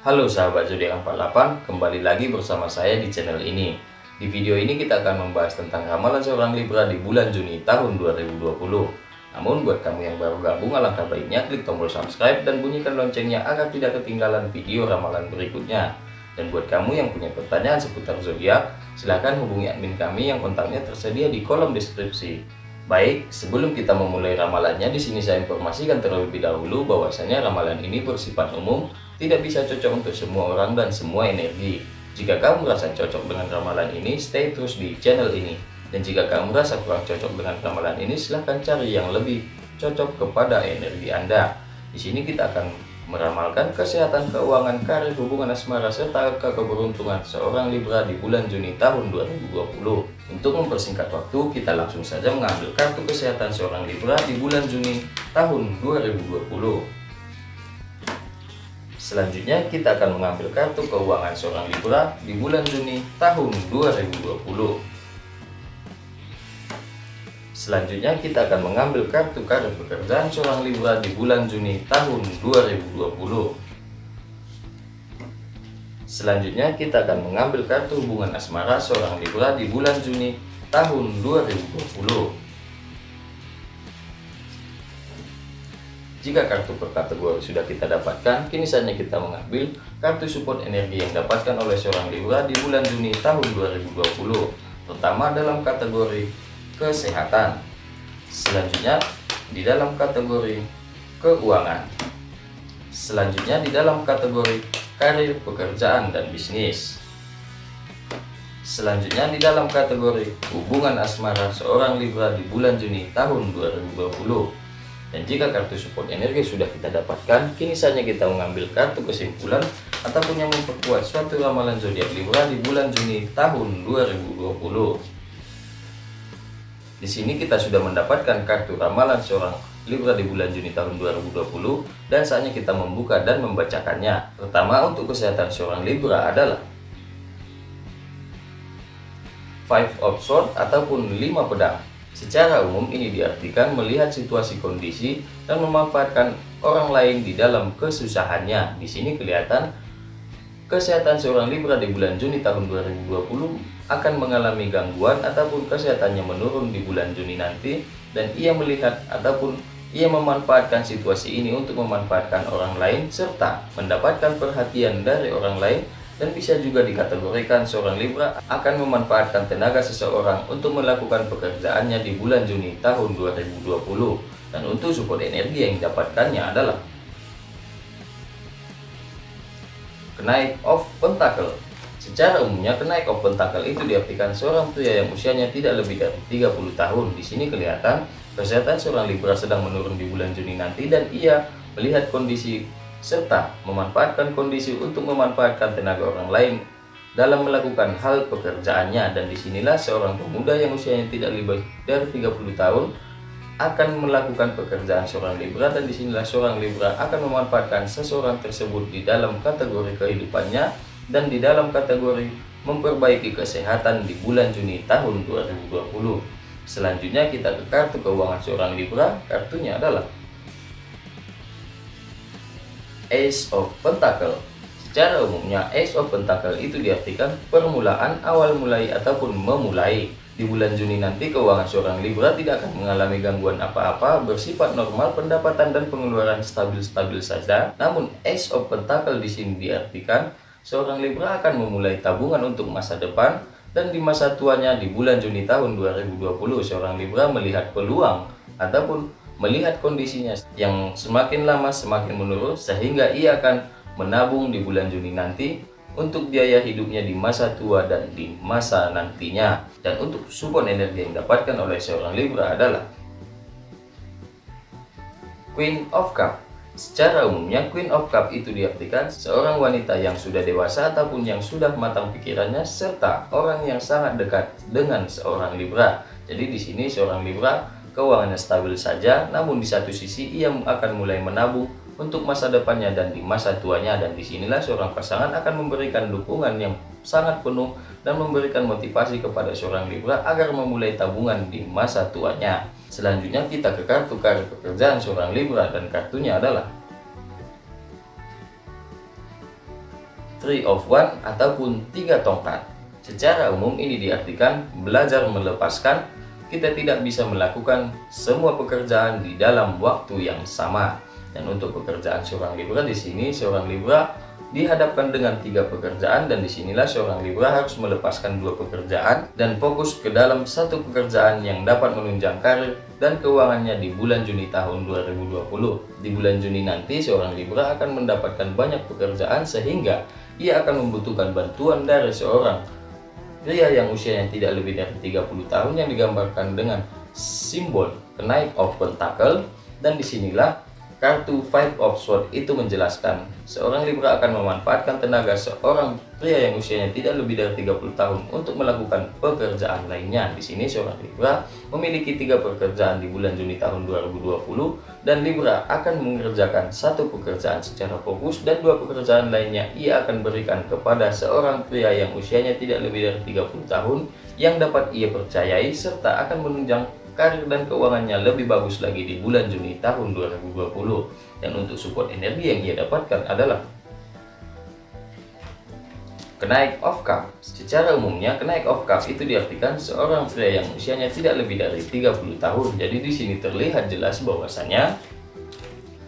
Halo sahabat zodiak 48, kembali lagi bersama saya di channel ini. Di video ini kita akan membahas tentang ramalan seorang Libra di bulan Juni tahun 2020. Namun buat kamu yang baru gabung, alangkah baiknya klik tombol subscribe dan bunyikan loncengnya agar tidak ketinggalan video ramalan berikutnya. Dan buat kamu yang punya pertanyaan seputar zodiak, silahkan hubungi admin kami yang kontaknya tersedia di kolom deskripsi. Baik, sebelum kita memulai ramalannya, di sini saya informasikan terlebih dahulu bahwasanya ramalan ini bersifat umum, tidak bisa cocok untuk semua orang dan semua energi. Jika kamu merasa cocok dengan ramalan ini, stay terus di channel ini. Dan jika kamu merasa kurang cocok dengan ramalan ini, silahkan cari yang lebih cocok kepada energi Anda. Di sini kita akan meramalkan kesehatan, keuangan, karir, hubungan asmara, serta angka keberuntungan seorang Libra di bulan Juni tahun 2020. Untuk mempersingkat waktu, kita langsung saja mengambil kartu kesehatan seorang Libra di bulan Juni tahun 2020. Selanjutnya kita akan mengambil kartu keuangan seorang Libra di bulan Juni tahun 2020. Selanjutnya kita akan mengambil kartu karir pekerjaan seorang Libra di bulan Juni tahun 2020. Selanjutnya kita akan mengambil kartu hubungan asmara seorang Libra di bulan Juni tahun 2020. Jika kartu per kategori sudah kita dapatkan, kini saatnya kita mengambil kartu support energi yang didapatkan oleh seorang Libra di bulan Juni tahun 2020, terutama dalam kategori kesehatan. Selanjutnya di dalam kategori keuangan. Selanjutnya di dalam kategori karir, pekerjaan, dan bisnis. Selanjutnya di dalam kategori hubungan asmara seorang Libra di bulan Juni tahun 2020. Dan jika kartu support energi sudah kita dapatkan, kini saatnya kita mengambil kartu kesimpulan ataupun yang memperkuat suatu ramalan zodiak Libra di bulan Juni tahun 2020. Di sini kita sudah mendapatkan kartu ramalan seorang Libra di bulan Juni tahun 2020 dan saatnya kita membuka dan membacakannya. Pertama, untuk kesehatan seorang Libra adalah Five of Swords ataupun 5 pedang. Secara umum ini diartikan melihat situasi kondisi dan memanfaatkan orang lain di dalam kesusahannya. Di sini kelihatan kesehatan seorang Libra di bulan Juni tahun 2020 akan mengalami gangguan ataupun kesehatannya menurun di bulan Juni nanti, dan ia melihat ataupun ia memanfaatkan situasi ini untuk memanfaatkan orang lain serta mendapatkan perhatian dari orang lain. Dan bisa juga dikategorikan seorang Libra akan memanfaatkan tenaga seseorang untuk melakukan pekerjaannya di bulan Juni tahun 2020. Dan untuk support energi yang didapatkannya adalah Knight of Pentacle. Secara umumnya Knight of Pentacle itu diartikan seorang pria yang usianya tidak lebih dari 30 tahun. Di sini kelihatan kesehatan seorang Libra sedang menurun di bulan Juni nanti, dan ia melihat kondisi serta memanfaatkan kondisi untuk memanfaatkan tenaga orang lain dalam melakukan hal pekerjaannya. Dan disinilah seorang pemuda yang usianya tidak lebih dari 30 tahun akan melakukan pekerjaan seorang Libra, dan disinilah seorang Libra akan memanfaatkan seseorang tersebut di dalam kategori kehidupannya dan di dalam kategori memperbaiki kesehatan di bulan Juni tahun 2020. Selanjutnya kita ke kartu keuangan seorang Libra. Kartunya adalah Ace of Pentacle. Secara umumnya Ace of Pentacle itu diartikan permulaan, awal mulai ataupun memulai. Di bulan Juni nanti keuangan seorang Libra tidak akan mengalami gangguan apa-apa, bersifat normal, pendapatan dan pengeluaran stabil-stabil saja. Namun Ace of Pentacle di sini diartikan seorang Libra akan memulai tabungan untuk masa depan, dan di masa tuanya di bulan Juni tahun 2020 seorang Libra melihat peluang ataupun melihat kondisinya yang semakin lama semakin menurun, sehingga ia akan menabung di bulan Juni nanti untuk biaya hidupnya di masa tua dan di masa nantinya. Dan untuk support energi yang didapatkan oleh seorang Libra adalah Queen of Cup. Secara umumnya Queen of Cup itu diartikan seorang wanita yang sudah dewasa ataupun yang sudah matang pikirannya serta orang yang sangat dekat dengan seorang Libra. Jadi di sini seorang Libra keuangannya stabil saja, namun di satu sisi ia akan mulai menabung untuk masa depannya dan di masa tuanya. Dan disinilah seorang pasangan akan memberikan dukungan yang sangat penuh dan memberikan motivasi kepada seorang Libra agar memulai tabungan di masa tuanya. Selanjutnya kita ke kartu karir pekerjaan seorang Libra, dan kartunya adalah Three of Wands ataupun tiga tongkat. Secara umum ini diartikan belajar melepaskan. Kita tidak bisa melakukan semua pekerjaan di dalam waktu yang sama. Dan untuk pekerjaan seorang Libra di sini, seorang Libra dihadapkan dengan tiga pekerjaan, dan disinilah seorang Libra harus melepaskan dua pekerjaan dan fokus ke dalam satu pekerjaan yang dapat menunjang karir dan keuangannya di bulan Juni tahun 2020. Di bulan Juni nanti seorang Libra akan mendapatkan banyak pekerjaan sehingga ia akan membutuhkan bantuan dari seorang pria yang usianya tidak lebih dari 30 tahun yang digambarkan dengan simbol Knight of Pentacle. Dan disinilah kartu Five of Swords itu menjelaskan seorang Libra akan memanfaatkan tenaga seorang pria yang usianya tidak lebih dari 30 tahun untuk melakukan pekerjaan lainnya. Di sini seorang Libra memiliki tiga pekerjaan di bulan Juni tahun 2020, dan Libra akan mengerjakan satu pekerjaan secara fokus dan dua pekerjaan lainnya ia akan berikan kepada seorang pria yang usianya tidak lebih dari 30 tahun yang dapat ia percayai serta akan menunjang karir dan keuangannya lebih bagus lagi di bulan Juni tahun 2020. Dan untuk support energi yang ia dapatkan adalah Knight of Cups. Secara umumnya Knight of Cups itu diartikan seorang pria yang usianya tidak lebih dari 30 tahun. Jadi di sini terlihat jelas bahwasanya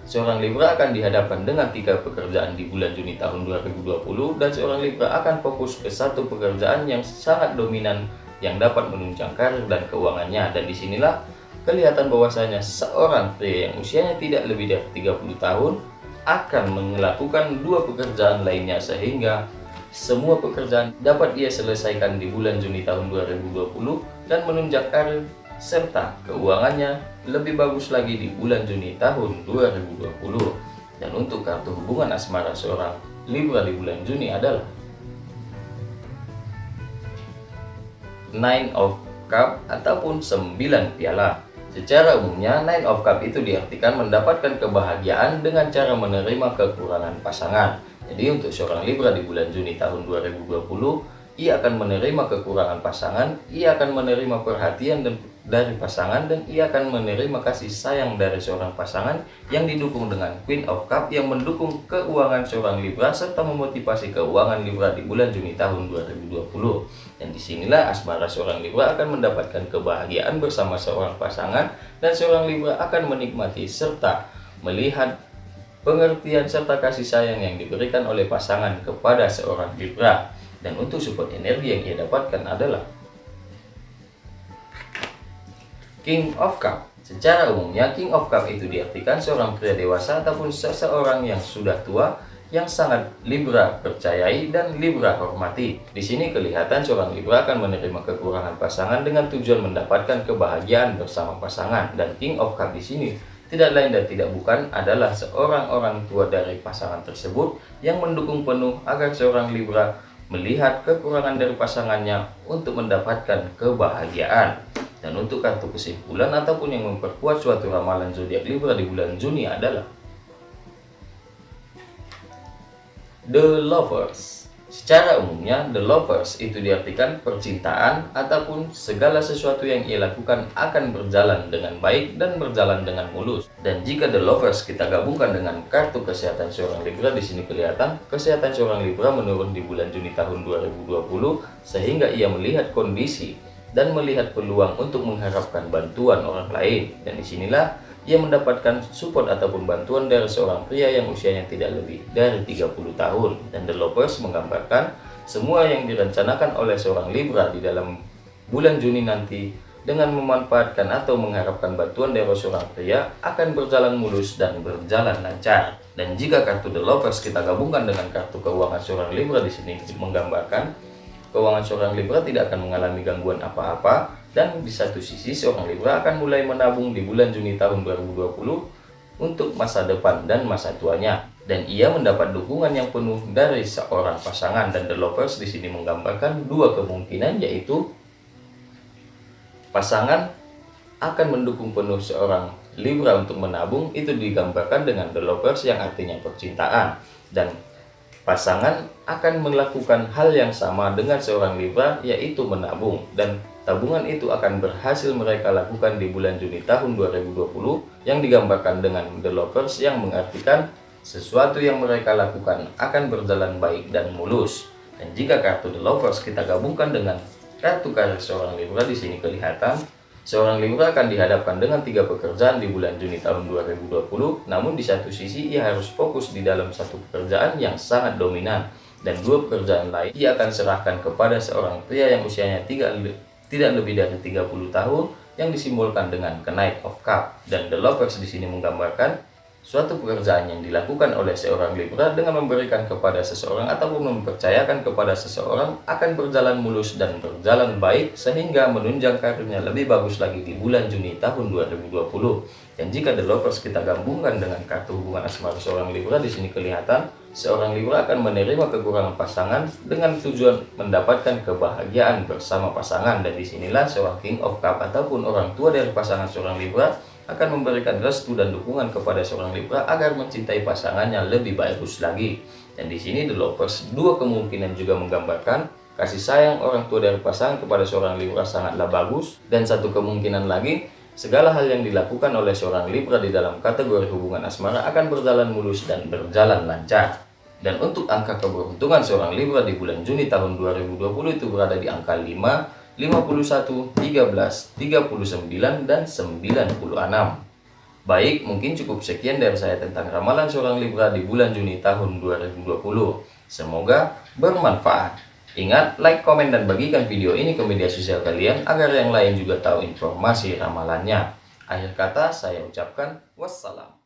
seorang Libra akan dihadapkan dengan tiga pekerjaan di bulan Juni tahun 2020, dan seorang Libra akan fokus ke satu pekerjaan yang sangat dominan yang dapat menunjang karir dan keuangannya. Dan disinilah kelihatan bahwasanya seorang pria yang usianya tidak lebih dari 30 tahun akan melakukan dua pekerjaan lainnya sehingga semua pekerjaan dapat ia selesaikan di bulan Juni tahun 2020 dan menunjang karir serta keuangannya lebih bagus lagi di bulan Juni tahun 2020. Dan untuk kartu hubungan asmara seorang Libra di bulan Juni adalah Nine of Cups ataupun 9 piala. Secara umumnya Nine of Cups itu diartikan mendapatkan kebahagiaan dengan cara menerima kekurangan pasangan. Jadi untuk seorang Libra di bulan Juni tahun 2020, ia akan menerima kekurangan pasangan, ia akan menerima perhatian dari pasangan, dan ia akan menerima kasih sayang dari seorang pasangan yang didukung dengan Queen of Cups yang mendukung keuangan seorang Libra serta memotivasi keuangan Libra di bulan Juni tahun 2020. Dan disinilah asmara seorang Libra akan mendapatkan kebahagiaan bersama seorang pasangan, dan seorang Libra akan menikmati serta melihat pengertian serta kasih sayang yang diberikan oleh pasangan kepada seorang Libra. Dan untuk support energi yang ia dapatkan adalah King of Cups. Secara umumnya King of Cups itu diartikan seorang pria dewasa ataupun seseorang yang sudah tua yang sangat Libra percayai dan Libra hormati. Di sini kelihatan seorang Libra akan menerima kekurangan pasangan dengan tujuan mendapatkan kebahagiaan bersama pasangan. Dan King of Cups di sini tidak lain dan tidak bukan adalah seorang orang tua dari pasangan tersebut yang mendukung penuh agar seorang Libra melihat kekurangan dari pasangannya untuk mendapatkan kebahagiaan. Dan untuk kartu kesimpulan ataupun yang memperkuat suatu ramalan zodiak Libra di bulan Juni adalah The Lovers. Secara umumnya The Lovers itu diartikan percintaan ataupun segala sesuatu yang ia lakukan akan berjalan dengan baik dan berjalan dengan mulus. Dan jika The Lovers kita gabungkan dengan kartu kesehatan seorang Libra, di sini kelihatan kesehatan seorang Libra menurun di bulan Juni tahun 2020 sehingga ia melihat kondisi dan melihat peluang untuk mengharapkan bantuan orang lain. Dan disinilah ia mendapatkan support ataupun bantuan dari seorang pria yang usianya tidak lebih dari 30 tahun. Dan The Lovers menggambarkan semua yang direncanakan oleh seorang Libra di dalam bulan Juni nanti dengan memanfaatkan atau mengharapkan bantuan dari seorang pria akan berjalan mulus dan berjalan lancar. Dan jika kartu The Lovers kita gabungkan dengan kartu keuangan seorang Libra, di sini menggambarkan keuangan seorang Libra tidak akan mengalami gangguan apa-apa, dan di satu sisi seorang Libra akan mulai menabung di bulan Juni tahun 2020 untuk masa depan dan masa tuanya, dan ia mendapat dukungan yang penuh dari seorang pasangan. Dan The Lovers di sini menggambarkan dua kemungkinan, yaitu pasangan akan mendukung penuh seorang Libra untuk menabung, itu digambarkan dengan The Lovers yang artinya percintaan, dan pasangan akan melakukan hal yang sama dengan seorang Libra, yaitu menabung, dan tabungan itu akan berhasil mereka lakukan di bulan Juni tahun 2020 yang digambarkan dengan The Lovers yang mengartikan sesuatu yang mereka lakukan akan berjalan baik dan mulus. Dan jika kartu The Lovers kita gabungkan dengan kartu karir seorang Libra, di sini kelihatan seorang Libra akan dihadapkan dengan 3 pekerjaan di bulan Juni tahun 2020. Namun di satu sisi ia harus fokus di dalam satu pekerjaan yang sangat dominan, dan 2 pekerjaan lain ia akan serahkan kepada seorang pria yang usianya tidak lebih dari 30 tahun, yang disimbolkan dengan Knight of Cup. Dan The Lovers di sini menggambarkan suatu pekerjaan yang dilakukan oleh seorang Libra dengan memberikan kepada seseorang ataupun mempercayakan kepada seseorang akan berjalan mulus dan berjalan baik, sehingga menunjang karirnya lebih bagus lagi di bulan Juni tahun 2020. Dan jika The Lovers kita gabungkan dengan kartu hubungan asmara seorang Libra, di sini kelihatan seorang Libra akan menerima kekurangan pasangan dengan tujuan mendapatkan kebahagiaan bersama pasangan. Dan disinilah seorang King of Cup ataupun orang tua dari pasangan seorang Libra akan memberikan restu dan dukungan kepada seorang Libra agar mencintai pasangannya lebih bagus lagi. Dan di sini The Lovers 2 kemungkinan juga menggambarkan kasih sayang orang tua dari pasangan kepada seorang Libra sangatlah bagus, dan satu kemungkinan lagi segala hal yang dilakukan oleh seorang Libra di dalam kategori hubungan asmara akan berjalan mulus dan berjalan lancar. Dan untuk angka keberuntungan seorang Libra di bulan Juni tahun 2020 itu berada di angka 5, 51, 13, 39, dan 96. Baik, mungkin cukup sekian dari saya tentang ramalan seorang Libra di bulan Juni tahun 2020. Semoga bermanfaat. Ingat, like, komen, dan bagikan video ini ke media sosial kalian agar yang lain juga tahu informasi ramalannya. Akhir kata saya ucapkan wassalam.